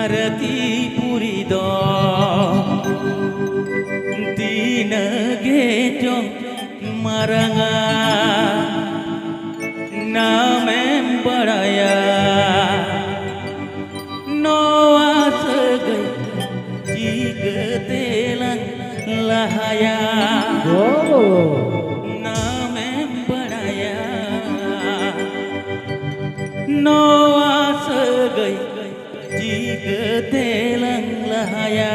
Dharati puri do Dina gejong maranga Namem baraya Noa segai Jika telang lahaya Namem baraya Noa segai Jika telang lahaya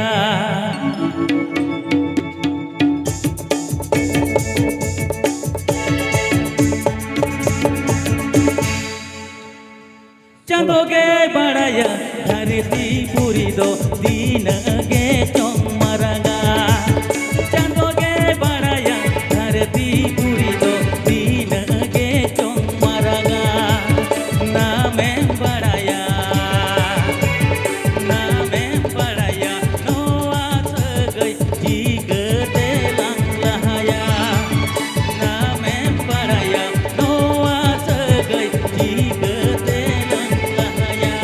Chando ge baraya dharati puri do dina ge chong maranga Chando ge baraya dharati puri do dina ge chong maranga Namem baraya noa segai jika telang lahaya Namem baraya noa segai jika telang lahaya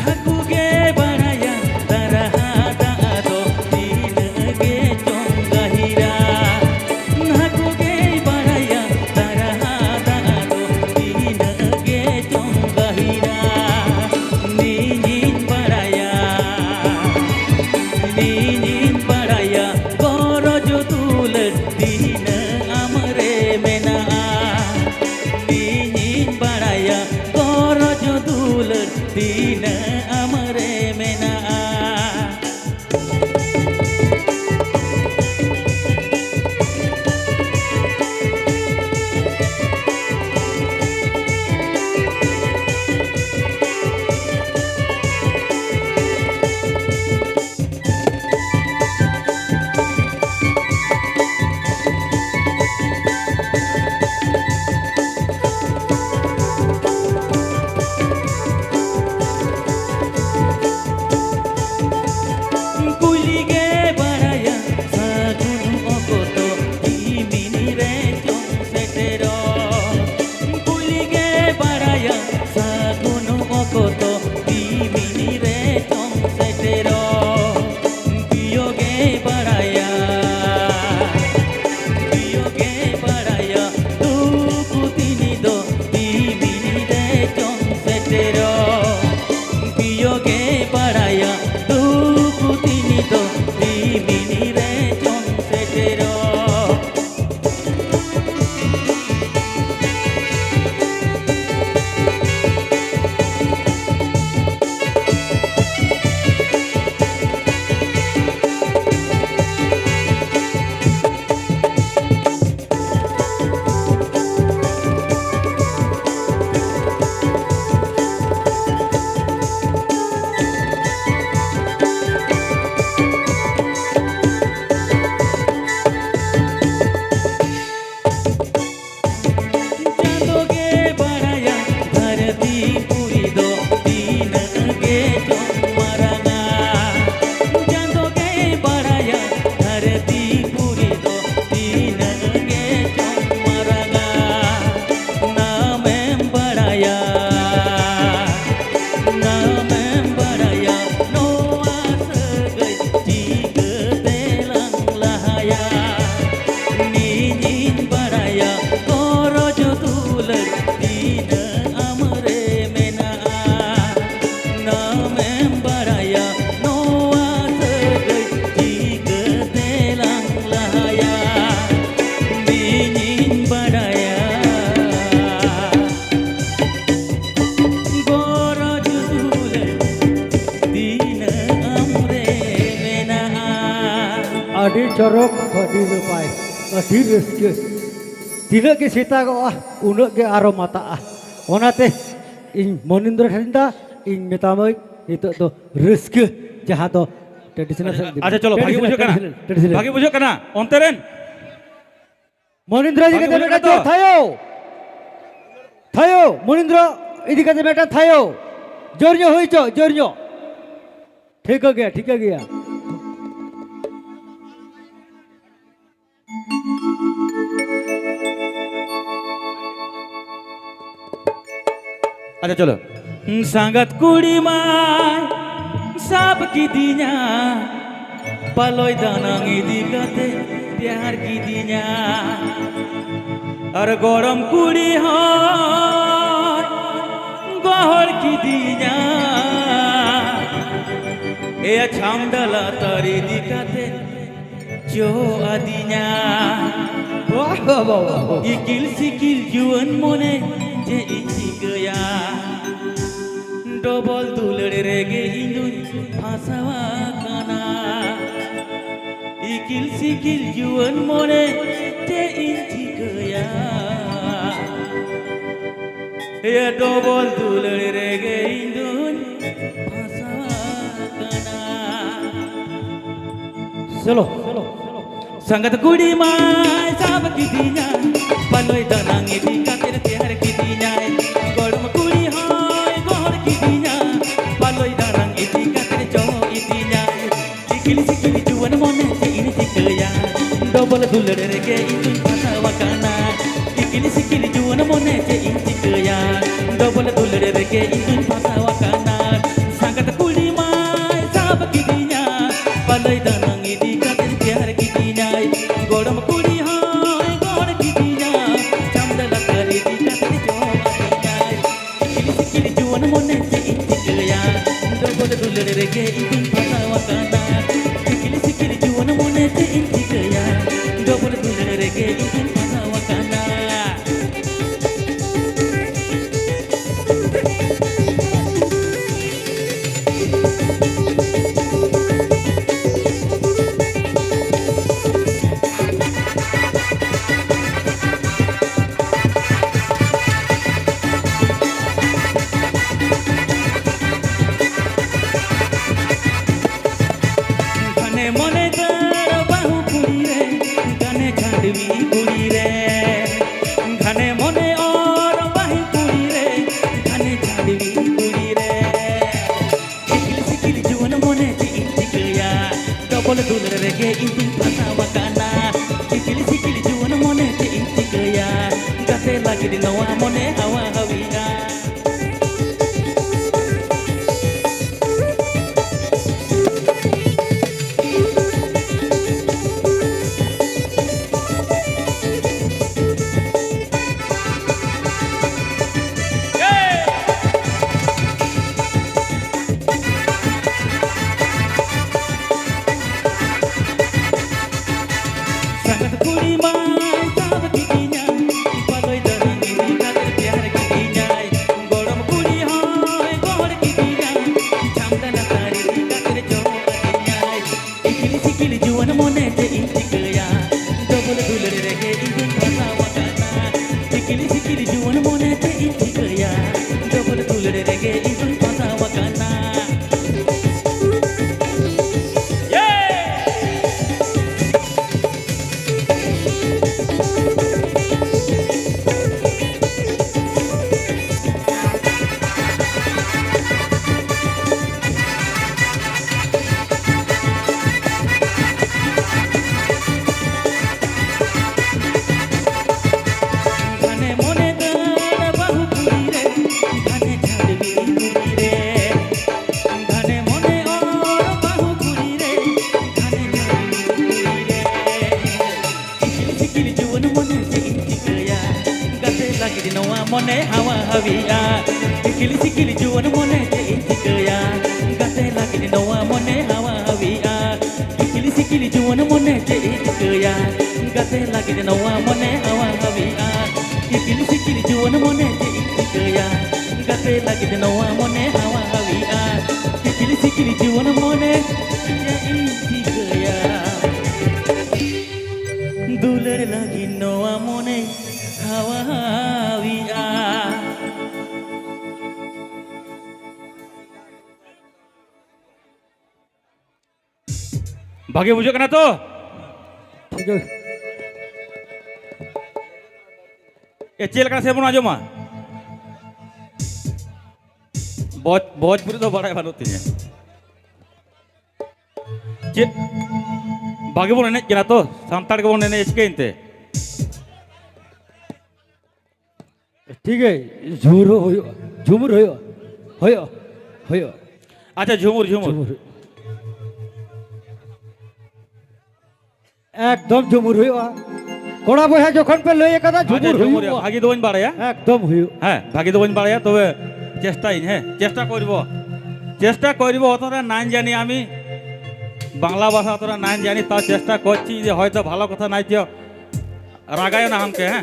Haku ge baraya tarahada ado dina ge chong gahira Haku ge baraya tarahada ado dina ge chong gahira Ninin baraya gorojo tulet dina amre mena Ninin baraya gorojo tulet dina amre mena Kuli ge baraya sagun okoto imini re chong setero Kuli ge baraya sagun okoto imini re chong setero Piyo ge baraya tuku tini do imini re chong setero Piyo ge baraya tuku tini do imini re chong setero Chando ge baraya dharati puri do dina ge chong maranga Chando ge baraya dharati puri do dina ge chong maranga Namem baraya noa segai jika telang lahaya Ninin baraya gorojo tulet dina amre mena Namem baraya noa segai jika telang lahaya Ninin baraya gorojo tulet dina amre mena Adi corok, adi lepai, adi rezeki. Dina ke sita ko unak ke aromata Onate ing monindra thinda ing metamai itu to rezeki jahat to tradisional. अच्छा चलो भागी बुझो कना भागी बुझो कना ओंतेरेन Monindra Bagi jika bujuk mereka kata. thayo. Thayo, Monindra ini kata mereka thayo. Jornya hoi cho, jornya. ठीक हो गया, ठीक हो गया. Ada chalo. Sangat kudi mai sab kidinya paloi danang idikate pyar kidinya ar gorom kudi hoy gohor kidinya e chamdala tari dikate jo adinya Wah, wah, wah, wah. ikil sikil juan mone je ichikaya double dulad rege indun phasawa kana ikil sikil juan mone je ichikaya ya double dulad rege indun phasawa kana Selo, selo. sangat kudi mai sab kidinya paloi danang idi kater pyar kidinya gorom kudi hoy gor kidinya paloi danang idi kater jo idinya ikili sikili juan mone je ini tikaya double dulad rege indun pasawa kana ikili sikili juan mone je ini tikaya double dulad rege indun pasawa kana sangat kudi mai sab kidinya paloi danang idi kater pyar kidinya gorom kudi hoy gor kidinya chamdala kari di kater jo adinya ikili sikili juan mone je ini tikaya double dulad rege indun pasawa kana ikili sikili juan mone je ini tikaya double dulad rege indun pasawa kana घने मने कर बाहु कुड़ी रे घने छाड़वी कुड़ी रे घने मने और बाहु कुड़ी रे घने छाड़वी कुड़ी रे ikili sikili juan mone je intikaya double dulad rege indun pasawa kana ikili sikili juan mone je intikaya gate lagi di nawa mone hawa hawiya sangat kudi mai sab kidinya paloi danang idi kater pyar kidinya gorom kudi hoy gor kidinya chamdala kari di kater jo adinya ikili sikili juan mone je intikaya double dulad rege indun pasawa kana ikili sikili juan mone je intikaya double dulad rege indun pasawa kana घने मने कर बाहु कुड़ी रे घने छाड़वी कुड़ी रे घने मने और बाहु कुड़ी रे घने छाड़वी कुड़ी रे ikili sikili juan mone je intikaya gate lagi di nawa mone hawa hawiya ikili sikili juan mone je intikaya gate lagi di nawa mone hawa hawiya ikili sikili juan mone je intikaya gate lagi di nawa mone hawa hawiya ikili sikili juan mone je intikaya gate lagi di nawa mone hawa hawiya ikili sikili juan mone je intikaya dulad lagi nawa mone hawa hawiya bagi bujuk kana tuh ठीक है. ᱪᱮᱫ ᱞᱮᱠᱟ ᱥᱮ ᱵᱚᱱ ᱟᱸᱡᱚᱢᱟ ᱵᱷᱳᱡᱽᱯᱩᱨᱤ ᱫᱚ ᱵᱟᱲᱟᱭ ᱵᱟᱹᱱᱩᱜ ᱛᱤᱧᱟᱹ ᱪᱮᱫ ᱵᱷᱟᱜᱮ ᱵᱚᱱ ᱮᱱᱮᱡ ᱠᱟᱱᱟ ᱛᱚ ᱥᱟᱱᱛᱟᱲ ᱜᱮᱵᱚᱱ ᱮᱱᱮᱡ ᱪᱤᱠᱟᱹᱭᱮᱱ ᱛᱮ ठीक है झूर हुआ झूमर हुआ हुआ हुआ আচ্ছা ঝুমুর ঝুমুর झूमर एकदम झूमर हुआ कोड़ा बया जखन पे लई कदा আচ্ছা झूमर ঝুমুর हुआ ভাগি তো বাড়ি বাড়ায়া एकदम हुआ হ্যাঁ ভাগি তো বাড়ি বাড়ায়া তবে চেষ্টাই হ্যাঁ চেষ্টা করব অতটা নাম জানি আমি বাংলা ভাষা অতটা নাম জানি তাও চেষ্টা করছি যে হয়তো ভালো কথা নাই তো রাগায় না আমাকে হ্যাঁ